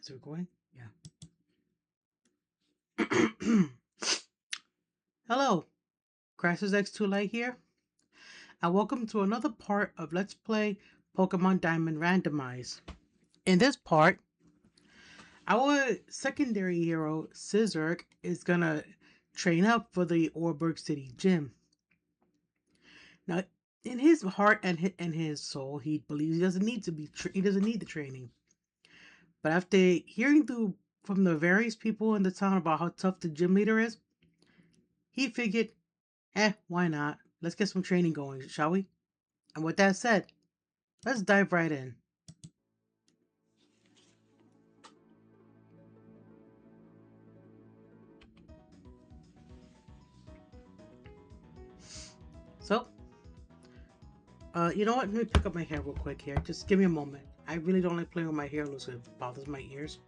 Is it recording? Yeah. Hello, Krysis X2 Light here, and welcome to another part of Let's Play Pokemon Diamond Randomize. In this part, our secondary hero, Sisyrk, is gonna train up for the Oreburgh City Gym. Now, in his heart and his soul, he believes he doesn't need to he doesn't need the training. But after hearing from the various people in the town about how tough the gym leader is, he figured, why not? Let's get some training going, shall we? And with that said, let's dive right in. So, you know what? Let me pick up my hair real quick here. Just give me a moment. I really don't like playing with my hair unless it bothers my ears.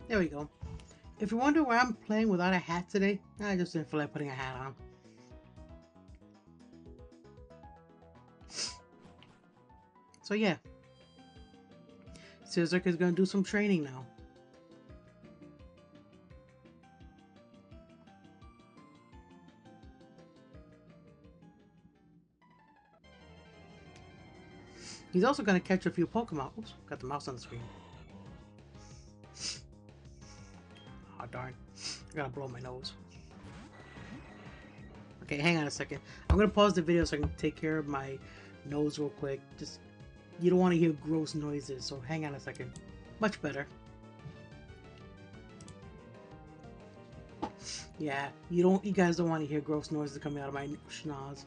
There we go. If you wonder why I'm playing without a hat today, I just didn't feel like putting a hat on. So yeah, Sisyrk is going to do some training now. He's also going to catch a few Pokemon. Oops, got the mouse on the screen. Oh darn, I gotta blow my nose. Okay, hang on a second. I'm going to pause the video so I can take care of my nose real quick. Just, you don't want to hear gross noises, so hang on a second. Much better. Yeah, you guys don't want to hear gross noises coming out of my schnoz.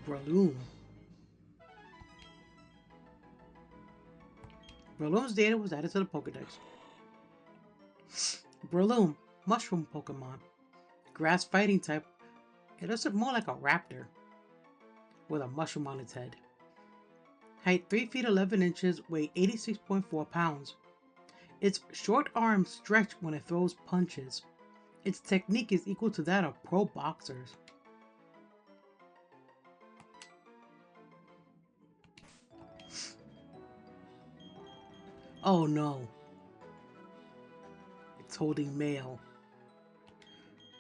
Breloom. Breloom's data was added to the Pokedex. Breloom, mushroom Pokemon. Grass fighting type. It looks more like a raptor with a mushroom on its head. Height 3 feet 11 inches, weight 86.4 pounds. Its short arms stretch when it throws punches. Its technique is equal to that of pro boxers. Oh no. It's holding mail.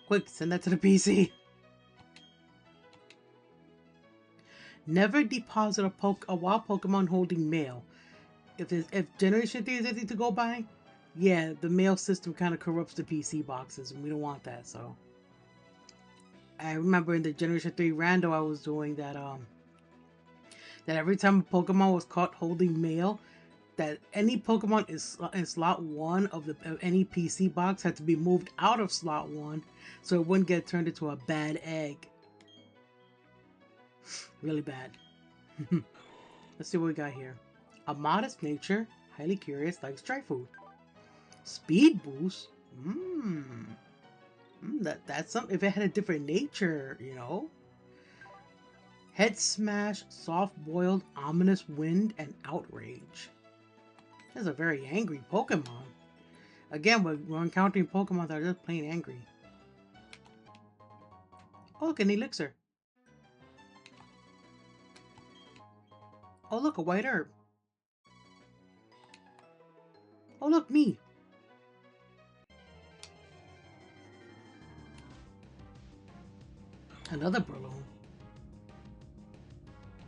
Quick, send that to the PC. Never deposit a wild Pokemon holding mail. If Generation 3 is anything to go by, yeah, the mail system kind of corrupts the PC boxes, and we don't want that, so. I remember in the Generation 3 rando I was doing that, that every time a Pokemon was caught holding mail, that any Pokemon in slot 1 of any PC box had to be moved out of slot 1 so it wouldn't get turned into a bad egg. Really bad. Let's see what we got here. A modest nature, highly curious, likes dry food. Speed boost? That's something. If it had a different nature, you know. Head smash, soft boiled, ominous wind, and outrage. That's a very angry Pokemon. Again, we're encountering Pokemon that are just plain angry. Oh, look, an elixir. Oh, look, a white herb. Oh, look, me. Another Breloom.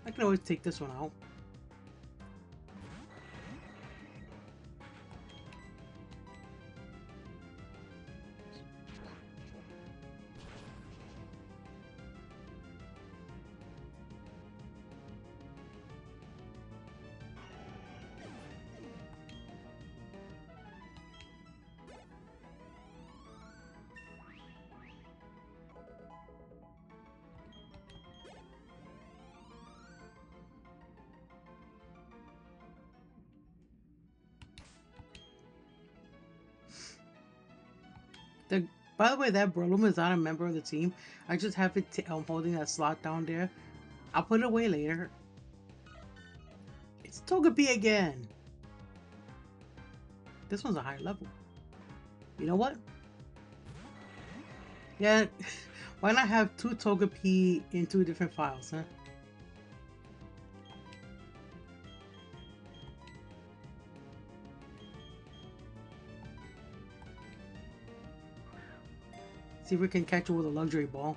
I can always take this one out. The, by the way, that Breloom is not a member of the team. I just have it holding that slot down there. I'll put it away later. It's Togepi again. This one's a higher level. You know what? Yeah, why not have 2 Togepi in 2 different files, huh? See if we can catch it with a luxury ball.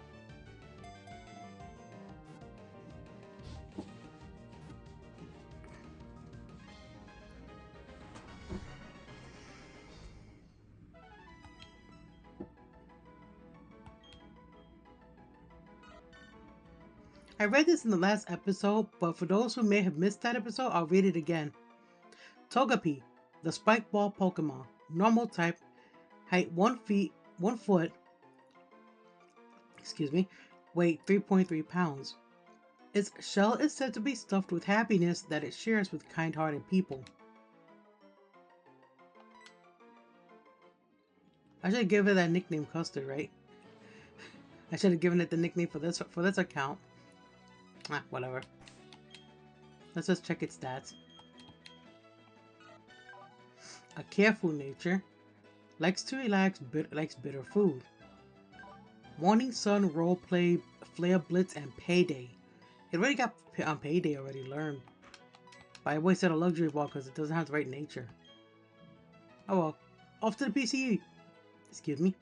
I read this in the last episode, but for those who may have missed that episode, I'll read it again. Togepi, the spike ball Pokemon, normal type, height 1 foot, weight 3.3 pounds. Its shell is said to be stuffed with happiness that it shares with kind-hearted people. I should give it that nickname Custard, right? I should have given it the nickname for this account. Ah, whatever. Let's just check its stats. A careful nature. Likes to relax, likes bitter food. Morning Sun, Roleplay, Flare Blitz, and Payday. It already got on Payday already learned. But I wasted a luxury ball because it doesn't have the right nature. Oh well. Off to the PCE. Excuse me.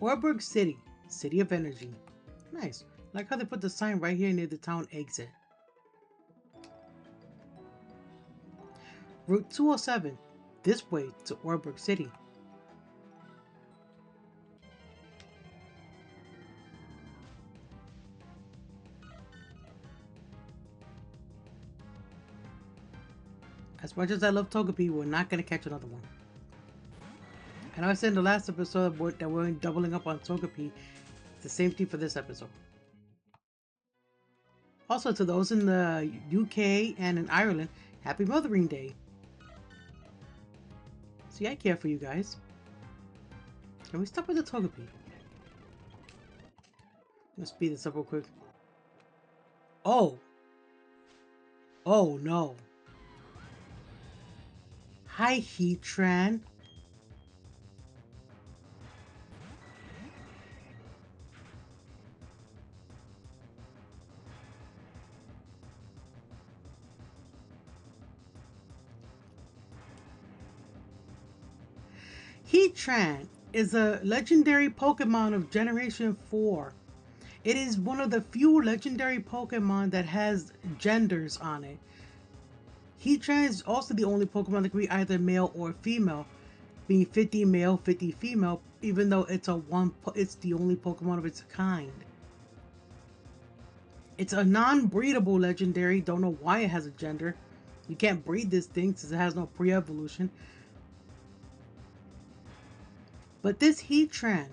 Oreburgh City, City of Energy. Nice. Like how they put the sign right here near the town exit. Route 207, this way to Oreburgh City. As much as I love Togepi, we're not going to catch another one. I know I said in the last episode that we're doubling up on Togepi. It's the same thing for this episode. Also, to those in the UK and in Ireland, Happy Mothering Day. See, I care for you guys. Can we stop with the Togepi? Let's speed this up real quick. Oh! Oh no. Hi, HEATRAN. HEATRAN is a legendary Pokemon of Generation 4. It is one of the few legendary Pokemon that has genders on it. HEATRAN is also the only Pokemon that can be either male or female, being 50 male, 50 female, even though it's the only Pokemon of its kind. It's a non-breedable legendary, don't know why it has a gender. You can't breed this thing since it has no pre-evolution. But this HEATRAN,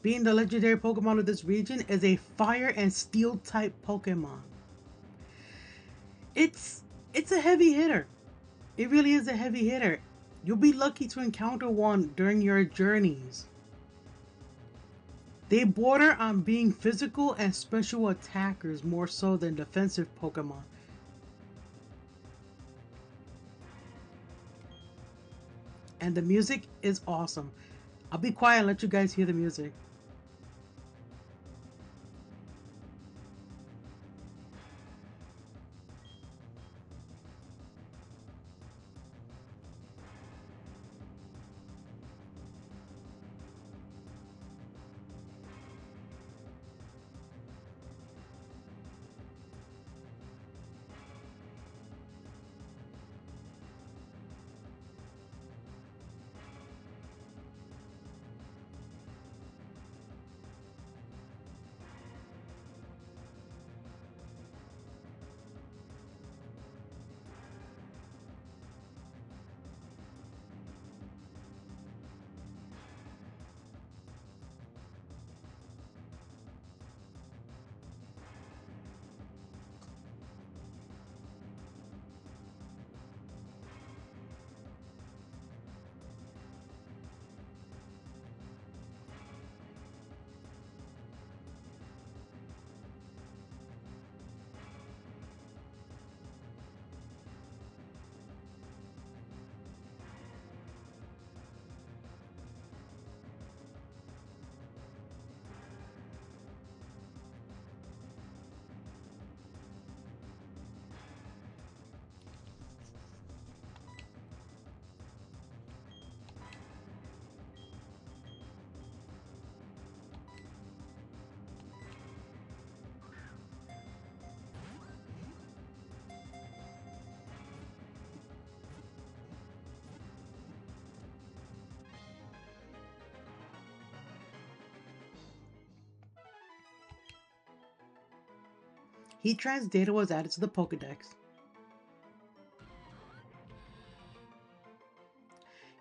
being the legendary Pokemon of this region, is a fire and steel type Pokemon. It's a heavy hitter. It really is a heavy hitter. You'll be lucky to encounter one during your journeys. They border on being physical and special attackers more so than defensive Pokemon. And the music is awesome. I'll be quiet and let you guys hear the music. HEATRAN's data was added to the Pokedex.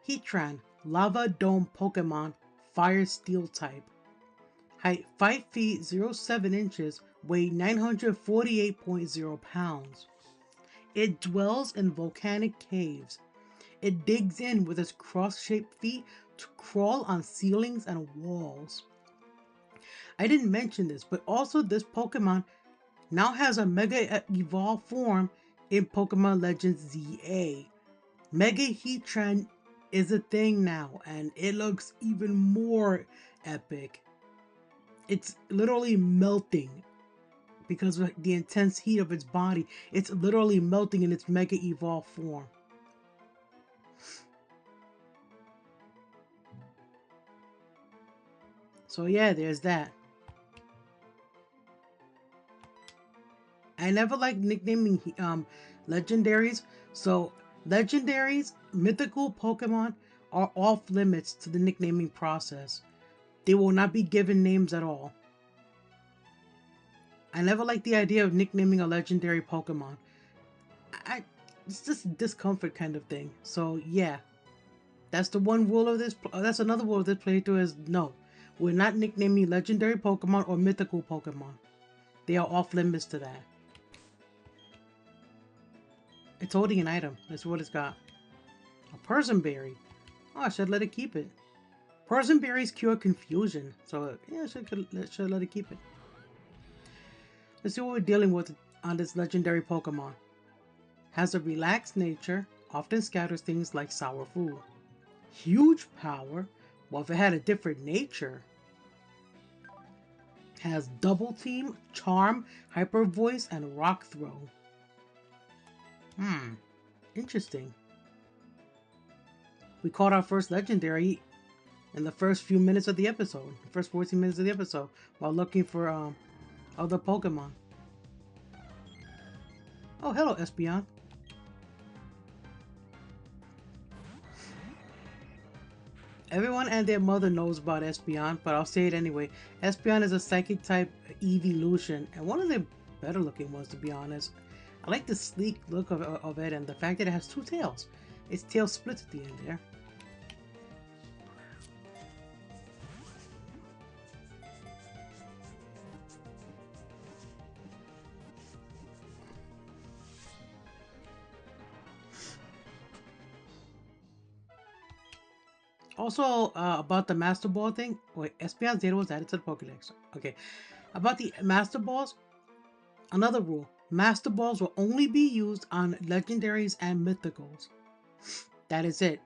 HEATRAN, Lava Dome Pokemon, Fire Steel type. Height 5 feet 07 inches, weight 948.0 pounds. It dwells in volcanic caves. It digs in with its cross-shaped feet to crawl on ceilings and walls. I didn't mention this, but also this Pokemon now has a Mega Evolved form in Pokemon Legends ZA. Mega Heatran is a thing now, and it looks even more epic. It's literally melting because of the intense heat of its body. It's literally melting in its Mega Evolved form. So yeah, there's that. I never liked nicknaming legendaries, so legendaries, mythical Pokemon are off limits to the nicknaming process. They will not be given names at all. I never liked the idea of nicknaming a legendary Pokemon. It's just discomfort kind of thing. So yeah, that's the one rule of this. That's another rule of this playthrough is no, we're not nicknaming legendary Pokemon or mythical Pokemon. They are off limits to that. It's holding an item. That's what it's got. A Person Berry. Oh, I should let it keep it. Person Berries cure confusion. So, yeah, I should let it keep it. Let's see what we're dealing with on this legendary Pokemon. Has a relaxed nature. Often scatters things like sour food. Huge power. Well, if it had a different nature. Has Double Team, Charm, Hyper Voice, and Rock Throw. Interesting. We caught our first legendary in the first few minutes of the episode. The first 14 minutes of the episode. While looking for other Pokemon. Oh, hello, Espeon. Everyone and their mother knows about Espeon, but I'll say it anyway. Espeon is a Psychic type evolution, and one of the better looking ones, to be honest. I like the sleek look of it and the fact that it has two tails. Its tail splits at the end there. Also, about the Master Ball thing. Wait, Espeon's data was added to the Pokedex. Okay. About the Master Balls, another rule. Master Balls will only be used on Legendaries and Mythicals. That is it.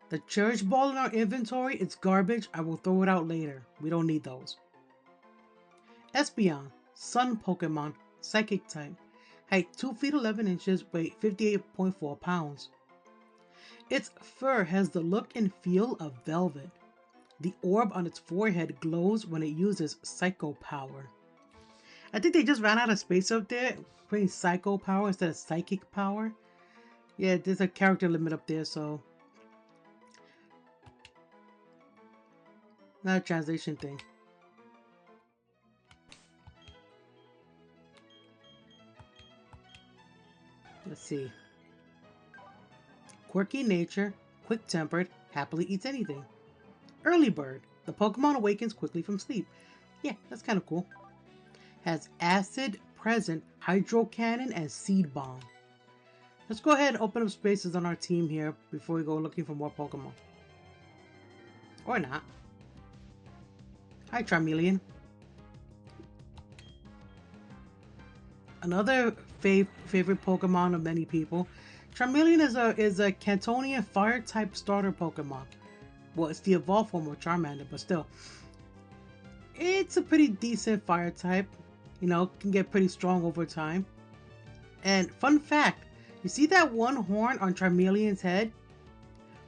The Cherish Ball in our inventory, it's garbage. I will throw it out later. We don't need those. Espeon, Sun Pokemon, Psychic type. Height 2 feet 11 inches, weight 58.4 pounds. Its fur has the look and feel of velvet. The orb on its forehead glows when it uses Psycho Power. I think they just ran out of space up there, putting Psycho Power instead of Psychic Power. Yeah, there's a character limit up there, so... not a translation thing. Let's see. Quirky nature, quick-tempered, happily eats anything. Early bird. The Pokemon awakens quickly from sleep. Yeah, that's kind of cool. Has acid, present, hydro cannon, and seed bomb. Let's go ahead and open up spaces on our team here before we go looking for more Pokemon. Or not. Hi, Charmeleon. Another favorite Pokemon of many people. Charmeleon is a Cantonian Fire-type starter Pokemon. Well, it's the evolved form of Charmander, but still. It's a pretty decent Fire-type. You know, can get pretty strong over time. And fun fact, you see that one horn on Charmeleon's head?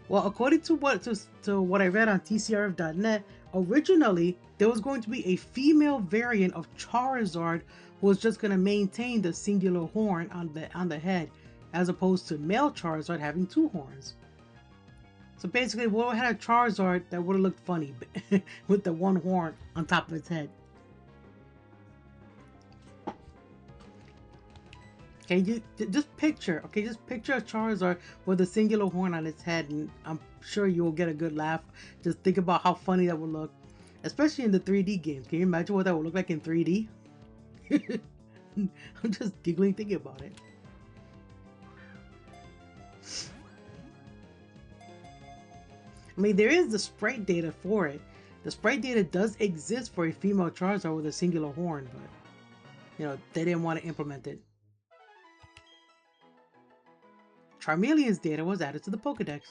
Well, according to what I read on TCRF.net, originally there was going to be a female variant of Charizard who was just going to maintain the singular horn on the head, as opposed to male Charizard having two horns. So basically, we would have had a Charizard that would have looked funny with the one horn on top of its head. Okay, just picture. Okay, just picture a Charizard with a singular horn on its head, and I'm sure you will get a good laugh. Just think about how funny that would look, especially in the 3D games. Can you imagine what that would look like in 3D? I'm just giggling thinking about it. I mean, there is the sprite data for it. The sprite data does exist for a female Charizard with a singular horn, but they didn't want to implement it. Charmeleon's data was added to the Pokedex.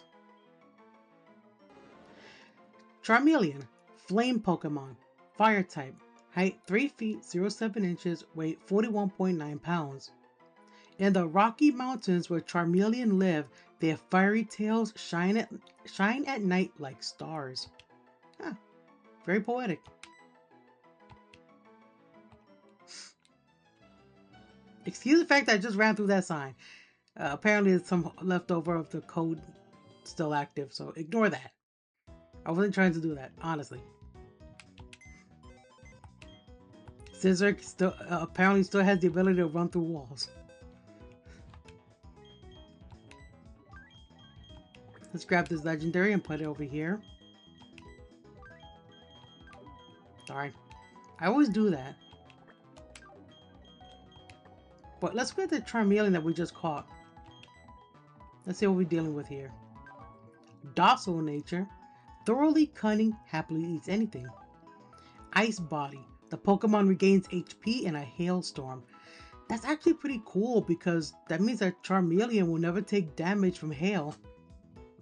Charmeleon, Flame Pokemon, Fire type, height 3 feet 07 inches, weight 41.9 pounds. In the Rocky Mountains where Charmeleon live, their fiery tails shine at night like stars. Huh, very poetic. Excuse the fact that I just ran through that sign. Apparently it's some leftover of the code still active, so ignore that. I wasn't trying to do that, honestly. Sisyrk still apparently still has the ability to run through walls. Let's grab this legendary and put it over here. Sorry. I always do that. But let's get the Charmeleon that we just caught. Let's see what we're dealing with here. Docile nature. Thoroughly cunning, happily eats anything. Ice body. The Pokemon regains HP in a hailstorm. That's actually pretty cool because that means that Charmeleon will never take damage from hail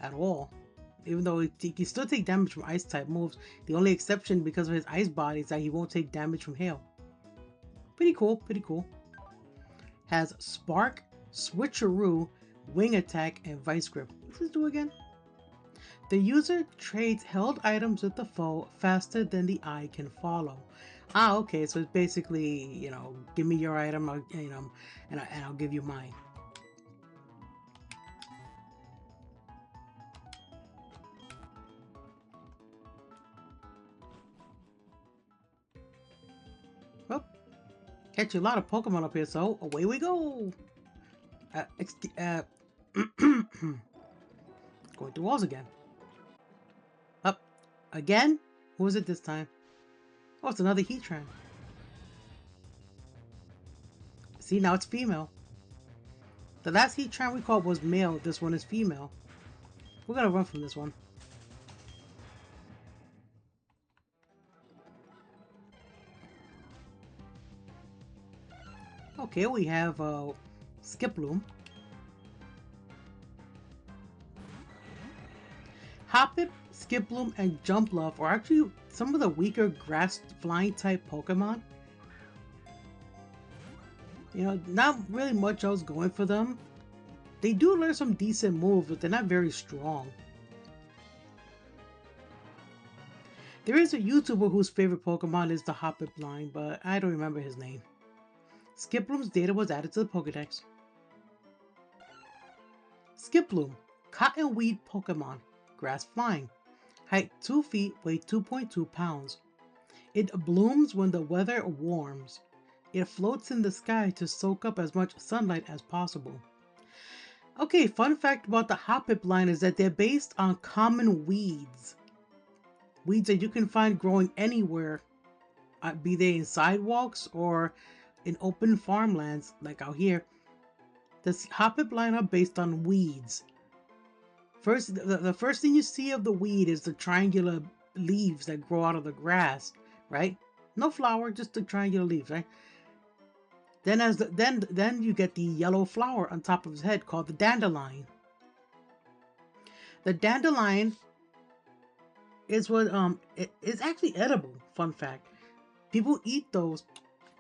at all. Even though he can still take damage from ice type moves, the only exception because of his ice body is that he won't take damage from hail. Pretty cool, pretty cool. Has Spark, Switcheroo, Wing Attack, and Vice Grip. What's this do again? The user trades held items with the foe faster than the eye can follow. Ah, okay, so it's basically, give me your item, and I'll give you mine. Well, catch a lot of Pokemon up here, so away we go. Going through walls again. Up again? Who is it this time? Oh, it's another HEATRAN. See, now it's female. The last HEATRAN we caught was male. This one is female. We're gonna run from this one. Okay, we have Skiploom. Hoppip, Skiploom, and Jumpluff are actually some of the weaker grass flying type Pokemon. Not really much else going for them. They do learn some decent moves, but they're not very strong. There is a YouTuber whose favorite Pokemon is the Hoppip line, but I don't remember his name. Skiploom's data was added to the Pokedex. Skiploom, Cottonweed Pokemon, grass flying, height 2 feet, weight 2.2 pounds. It blooms when the weather warms. It floats in the sky to soak up as much sunlight as possible. Okay, fun fact about the Hoppip line is that they're based on common weeds. Weeds that you can find growing anywhere, be they in sidewalks or in open farmlands like out here. The Hoppip line are based on weeds. First, the first thing you see of the weed is the triangular leaves that grow out of the grass, right? No flower, just the triangular leaves, right? Then then you get the yellow flower on top of his head called the dandelion. The dandelion is what it's actually edible. Fun fact: people eat those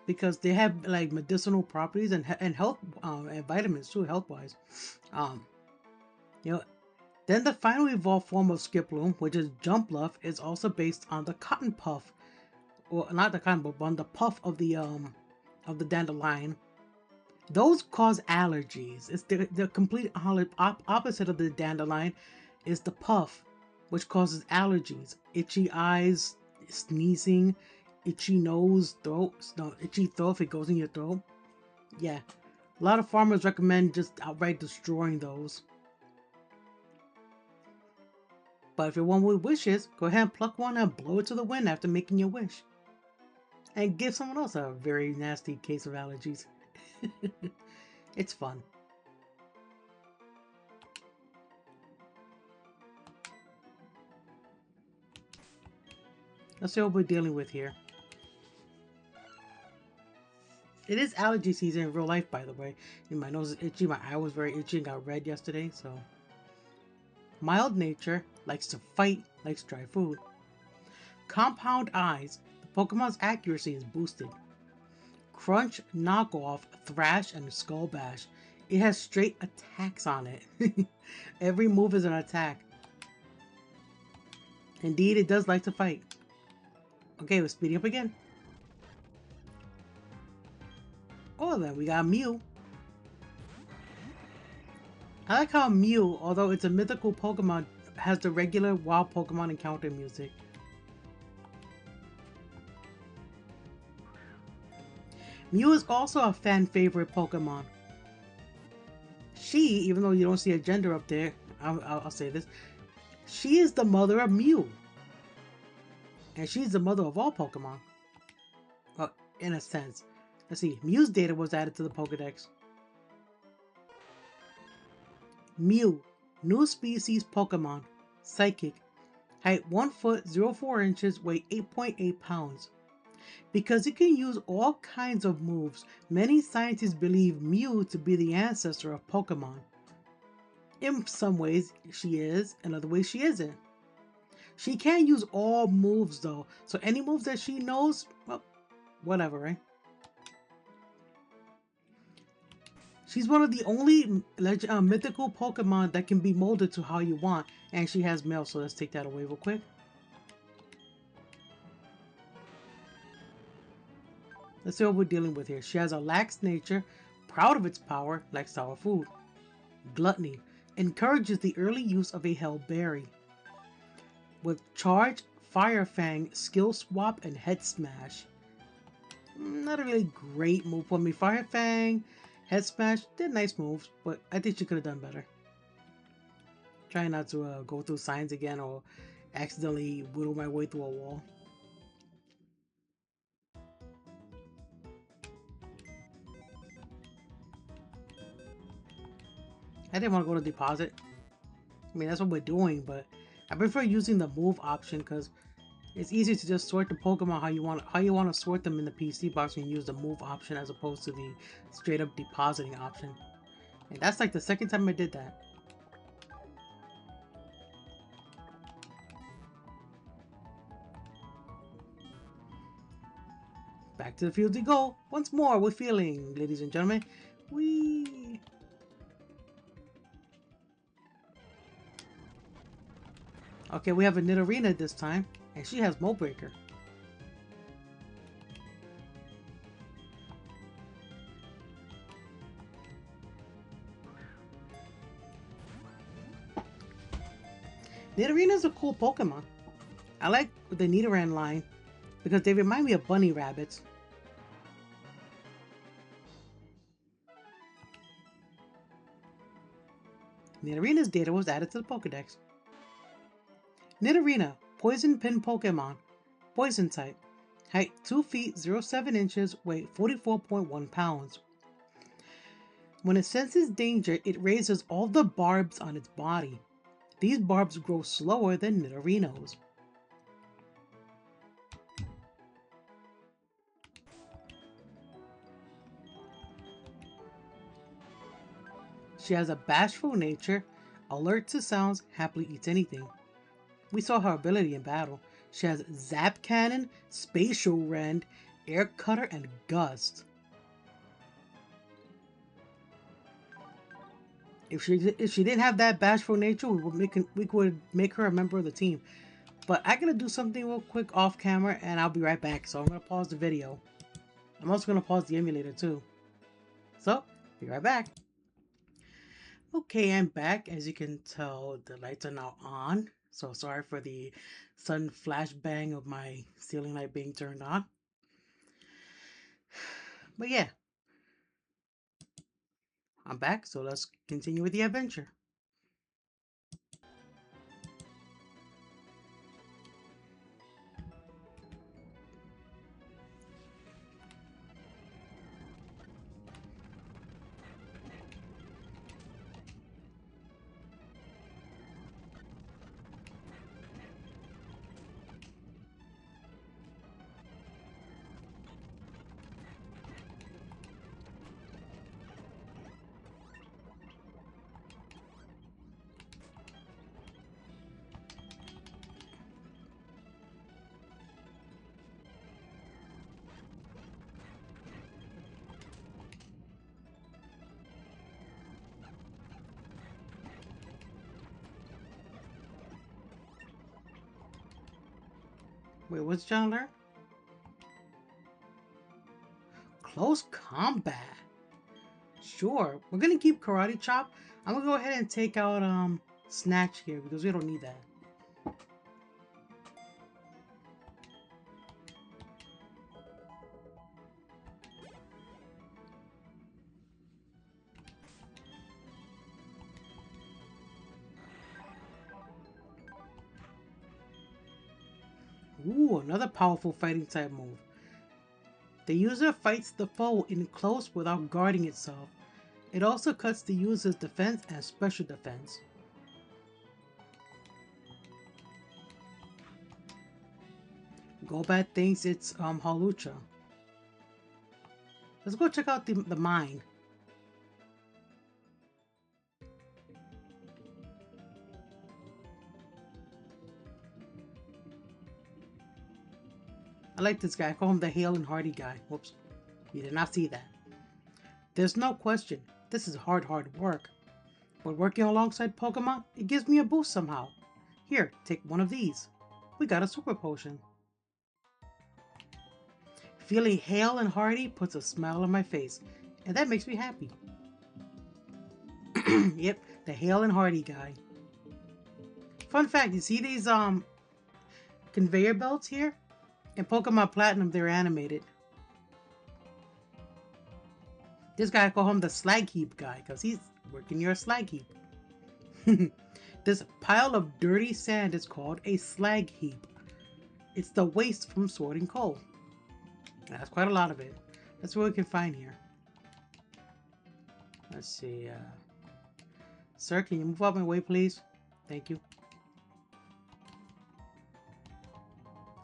because they have like medicinal properties and health and vitamins too, health wise. Then the final evolved form of Skiploom, which is Jumpluff, is also based on the cotton puff, or not the cotton puff, but on the puff of the dandelion. Those cause allergies. It's the complete opposite of the dandelion is the puff, which causes allergies. Itchy eyes, sneezing, itchy nose, itchy throat if it goes in your throat. Yeah. A lot of farmers recommend just outright destroying those. But if you're one with wishes, go ahead and pluck one and blow it to the wind after making your wish. And give someone else a very nasty case of allergies. It's fun. Let's see what we're dealing with here. It is allergy season in real life, by the way. And my nose is itchy, my eye was very itchy and got red yesterday, so. Mild nature, likes to fight, likes dry food. Compound eyes, the Pokemon's accuracy is boosted. Crunch, knockoff, thrash, and skull bash. It has straight attacks on it. Every move is an attack. Indeed, it does like to fight. Okay, we're speeding up again. Oh, then we got Mew. I like how Mew, although it's a mythical Pokemon, has the regular wild Pokemon encounter music. Mew is also a fan favorite Pokemon. She, even though you don't see a gender up there, I'll say this, she is the mother of Mew. And she's the mother of all Pokemon. Well, in a sense. Let's see, Mew's data was added to the Pokedex. Mew, new species Pokemon, Psychic, height 1 foot 04 inches, weight 8.8 pounds. Because it can use all kinds of moves, many scientists believe Mew to be the ancestor of Pokemon. In some ways she is, in other ways she isn't. She can't use all moves though, so any moves that she knows, well, whatever, right? She's one of the only mythical Pokemon that can be molded to how you want, and she has male, so let's take that away real quick. Let's see what we're dealing with here. She has a lax nature, proud of its power, likes sour food. Gluttony, encourages the early use of a Hell Berry. With Charge, Fire Fang, Skill Swap, and Head Smash. Not a really great move for me. Fire Fang, Head Smash, they're nice moves, but I think she could have done better. Trying not to go through signs again or accidentally whittle my way through a wall. I didn't want to go to deposit. I mean, that's what we're doing, but I prefer using the move option because it's easy to just sort the Pokemon how you want to sort them in the PC box and use the move option as opposed to the straight up depositing option. And that's like the second time I did that. Back to the field we go. Once more with feeling, ladies and gentlemen. Whee! Okay, we have a Nidorina this time, and she has Mold Breaker. Nidorina is a cool Pokemon. I like the Nidoran line because they remind me of bunny rabbits. Nidorina's data was added to the Pokedex. Nidorina, Poison Pin Pokemon, Poison type, height 2 feet 07 inches, weight 44.1 pounds. When it senses danger, it raises all the barbs on its body. These barbs grow slower than Nidorino's. She has a bashful nature, alert to sounds, happily eats anything. We saw her ability in battle. She has Zap Cannon, Spatial Rend, Air Cutter, and Gust. If she didn't have that bashful nature, we would make her a member of the team. But I gotta do something real quick off camera, and I'll be right back. So I'm gonna pause the video. I'm also gonna pause the emulator too. So be right back. Okay, I'm back. As you can tell, the lights are now on. So sorry for the sudden flashbang of my ceiling light being turned on. But yeah. I'm back, so let's continue with the adventure. Wait, what's John learn? Close combat. Sure, we're gonna keep karate chop. I'm gonna go ahead and take out snatch here because we don't need that. Ooh, another powerful fighting type move. The user fights the foe in close without guarding itself. It also cuts the user's defense and special defense. Golbat thinks it's Halucha. Let's go check out the mine. I like this guy. I call him the hale and hearty guy. Whoops. You did not see that. There's no question. This is hard work. But working alongside Pokemon, it gives me a boost somehow. Here, take one of these. We got a super potion. Feeling hale and hearty puts a smile on my face, and that makes me happy. Yep, the hale and hearty guy. Fun fact, you see these conveyor belts here? In Pokemon Platinum, they're animated. This guy, I call him the slag heap guy, because he's working your slag heap. This pile of dirty sand is called a slag heap. It's the waste from sorting coal. That's quite a lot of it. That's what we can find here. Let's see. Sir, can you move out my way, please? Thank you.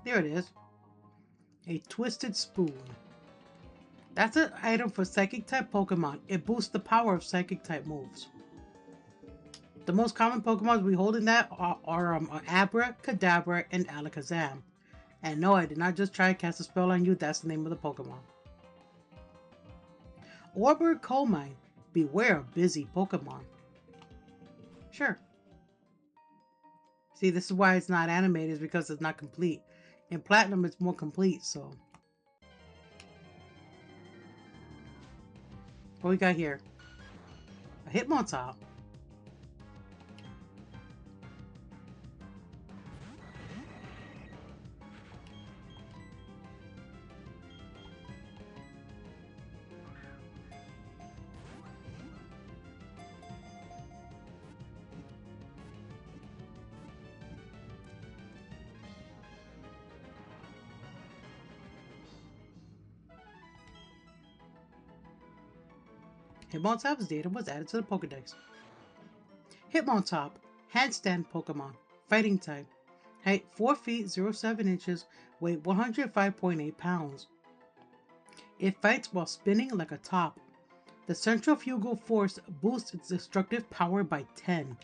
There it is. A twisted spoon. That's an item for Psychic type Pokemon. It boosts the power of Psychic type moves. The most common Pokemon we hold in that are Abra, Kadabra, and Alakazam. And no, I did not just try to cast a spell on you. That's the name of the Pokemon. Oreburgh Coal Mine. Beware of busy Pokemon. Sure. See, this is why it's not animated, is because it's not complete. In Platinum, it's more complete, so. What we got here? A Hitmontop. Hitmontop's data was added to the Pokedex. Hitmontop, handstand Pokemon, fighting type, height 4 feet 07 inches, weight 105.8 pounds. It fights while spinning like a top. The centrifugal force boosts its destructive power by 10.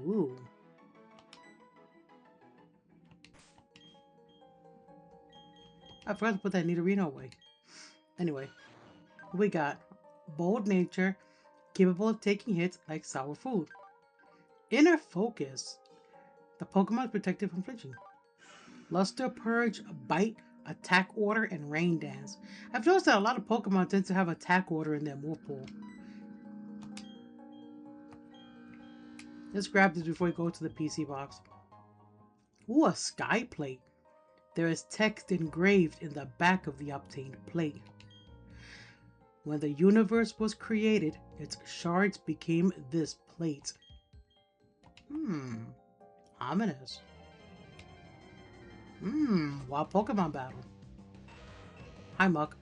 Ooh. I forgot to put that Nidorino away. Anyway, we got bold nature, capable of taking hits like sour food. Inner focus. The Pokemon is protected from flinching. Luster Purge, Bite, Attack Order, and Rain Dance. I've noticed that a lot of Pokemon tend to have Attack Order in their move pool. Let's grab this before we go to the PC box. Ooh, a Sky Plate. There is text engraved in the back of the obtained plate. When the universe was created, its shards became this plate. Ominous. Wild Pokemon battle. Hi, Muck.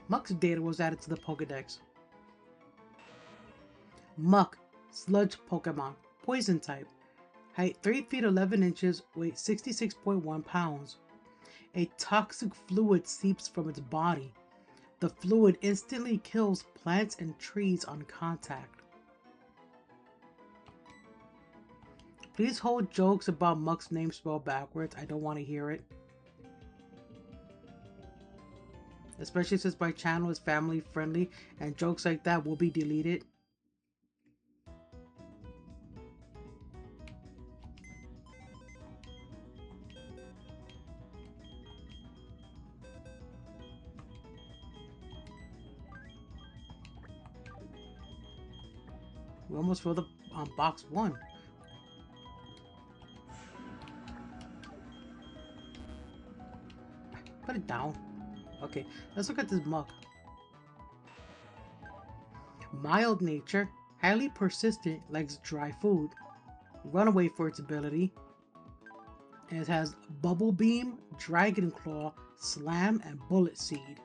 Muck's data was added to the Pokedex. Muck, sludge Pokemon, poison type. Height 3 feet 11 inches, weight 66.1 pounds. A toxic fluid seeps from its body. The fluid instantly kills plants and trees on contact. Please hold jokes about Muck's name spelled backwards. I don't want to hear it. Especially since my channel is family friendly and jokes like that will be deleted. We almost filled up on box 1. Put it down. Okay, let's look at this Muck. Mild nature, highly persistent, likes dry food. Runaway for its ability. And it has Bubble Beam, Dragon Claw, Slam, and Bullet Seed.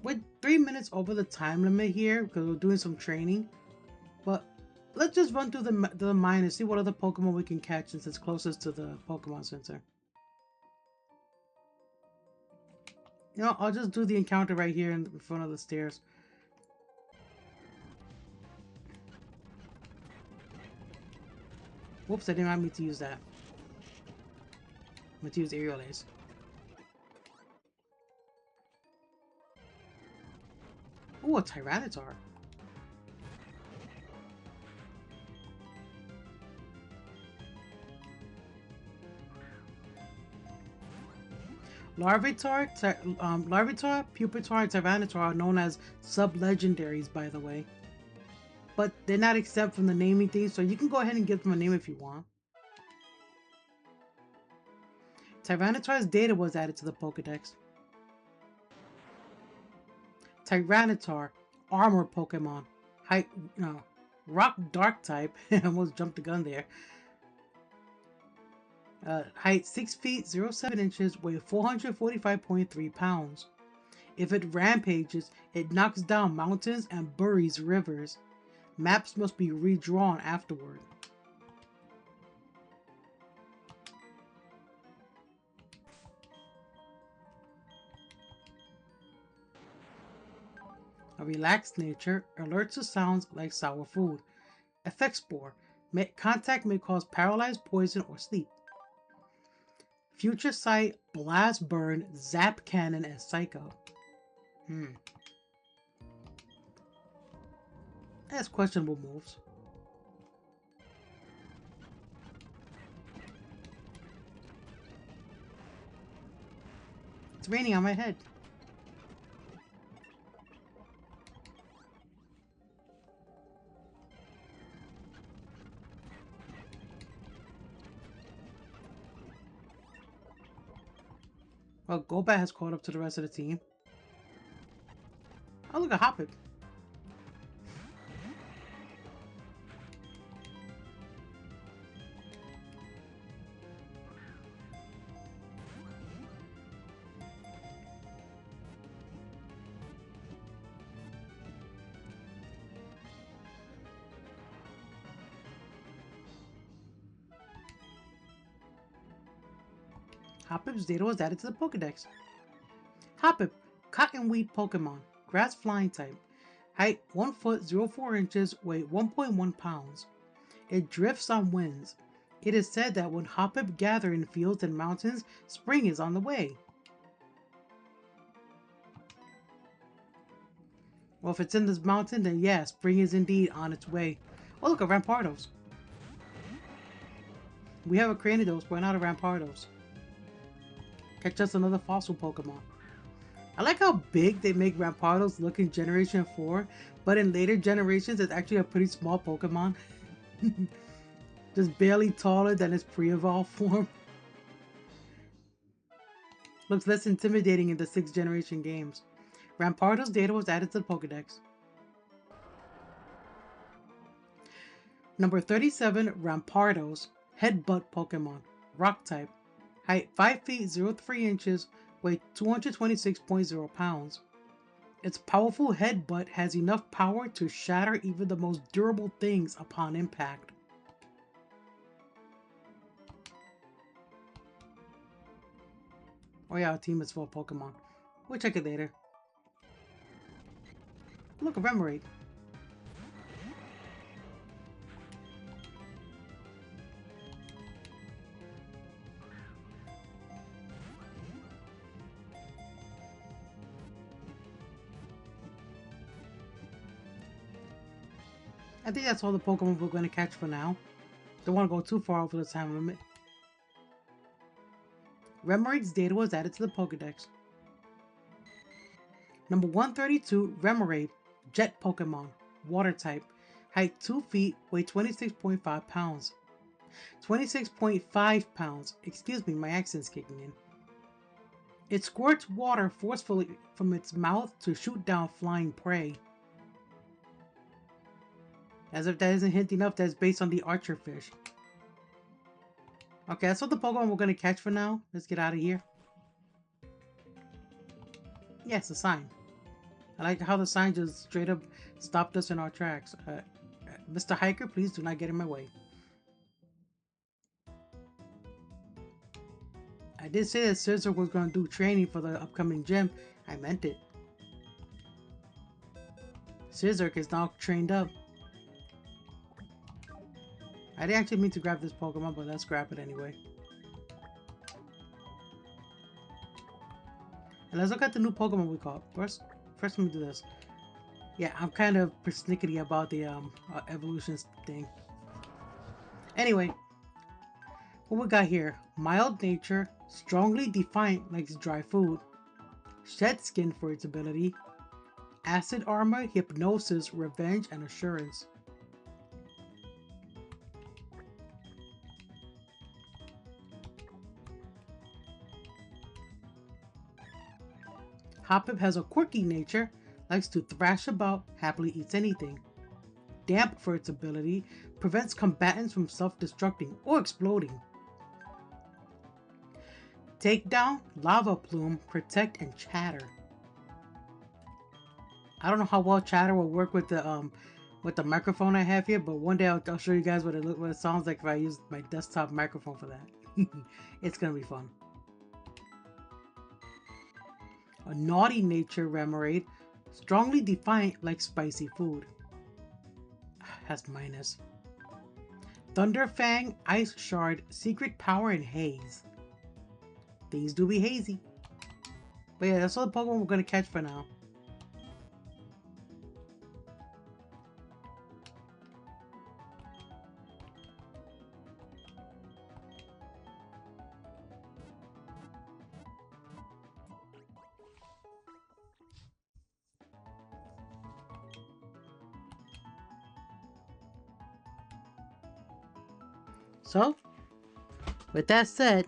We're 3 minutes over the time limit here because we're doing some training. But let's just run through the mine and see what other Pokemon we can catch since it's closest to the Pokemon Center. You know, I'll just do the encounter right here in front of the stairs. Whoops, I didn't want me to use that. I'm going to use Aerial Ace. Ooh, a Tyranitar. Larvitar, Pupitar, and Tyranitar are known as sub-legendaries, by the way. But they're not exempt from the naming thing, so you can go ahead and give them a name if you want. Tyranitar's data was added to the Pokedex. Tyranitar, armor Pokemon. Height, rock dark type. I almost jumped the gun there. Height 6 feet 07 inches, weight 445.3 pounds. If it rampages, it knocks down mountains and buries rivers. Maps must be redrawn afterward. A relaxed nature, alert to sounds like sour food. Effect Spore. Contact may cause paralyzed, poison, or sleep. Future Sight, Blast Burn, Zap Cannon, and Psycho. That's questionable moves. It's raining on my head. Well, Golbat has caught up to the rest of the team. Oh, look at Hoppip. Hoppip's data was added to the Pokedex. Hoppip, cotton wheat Pokemon, grass flying type. Height 1 foot 04 inches, weight 1.1 pounds. It drifts on winds. It is said that when Hoppip gather in fields and mountains, spring is on the way. Well, if it's in this mountain, then yeah, spring is indeed on its way. Oh, look, a Rampardos. We have a Cranidos, but not a Rampardos. Catch us another fossil Pokemon. I like how big they make Rampardos look in Generation 4, but in later generations, it's actually a pretty small Pokemon. Just barely taller than its pre-evolved form. Looks less intimidating in the 6th generation games. Rampardos data was added to the Pokedex. Number 37, Rampardos, Headbutt Pokemon, Rock type, height 5 feet 03 inches, weight 226.0 pounds. Its powerful headbutt has enough power to shatter even the most durable things upon impact. Oh yeah, our team is full of Pokemon. We'll check it later. Look, a Remoraid. I think that's all the Pokemon we're going to catch for now. Don't want to go too far over the time limit. Remoraid's data was added to the Pokedex. Number 132, Remoraid, Jet Pokemon, Water type, height 2 feet, weight 26.5 pounds. 26.5 pounds. Excuse me, my accent's kicking in. It squirts water forcefully from its mouth to shoot down flying prey. As if that isn't hint enough, that's based on the Archer fish. Okay, that's all the Pokemon we're going to catch for now. Let's get out of here. Yes, a sign. I like how the sign just straight up stopped us in our tracks. Mr. Hiker, please do not get in my way. I did say that Sisyrk was going to do training for the upcoming gym. I meant it. Sisyrk is now trained up. I didn't actually mean to grab this Pokemon, but let's grab it anyway. And let's look at the new Pokemon we caught. First let me do this. Yeah, I'm kind of persnickety about the evolutions thing. Anyway, what we got here? Mild nature, strongly defiant, likes dry food. Shed skin for its ability. Acid armor, hypnosis, revenge, and assurance. Hoppip has a quirky nature, likes to thrash about, happily eats anything. Damp for its ability, prevents combatants from self-destructing or exploding. Takedown, Lava Plume, Protect, and Chatter. I don't know how well Chatter will work with the microphone I have here, but one day I'll show you guys what it sounds like if I use my desktop microphone for that. It's gonna be fun. A naughty nature Remoraid, strongly defiant like spicy food. Has minus. Thunderfang, Ice Shard, Secret Power, and Haze. These do be hazy. But yeah, that's all the Pokemon we're going to catch for now. So, with that said,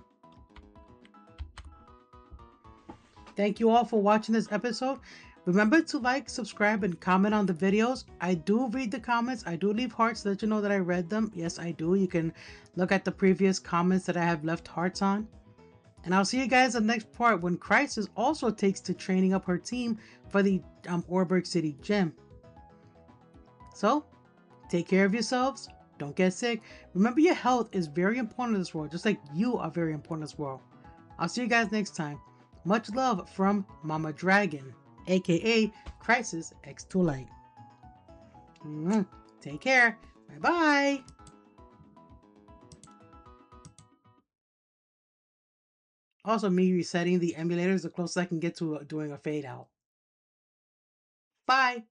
thank you all for watching this episode. Remember to like, subscribe, and comment on the videos. I do read the comments. I do leave hearts to let you know that I read them. Yes, I do. You can look at the previous comments that I have left hearts on. And I'll see you guys in the next part when Krysis also takes to training up her team for the Oreburgh City Gym. So, take care of yourselves. Don't get sick. Remember, your health is very important in this world, just like you are very important in this world. I'll see you guys next time. Much love from Mama Dragon, aka Krysis X2 Lite. Take care. Bye-bye. Also, me resetting the emulator is the closest I can get to doing a fade out. Bye.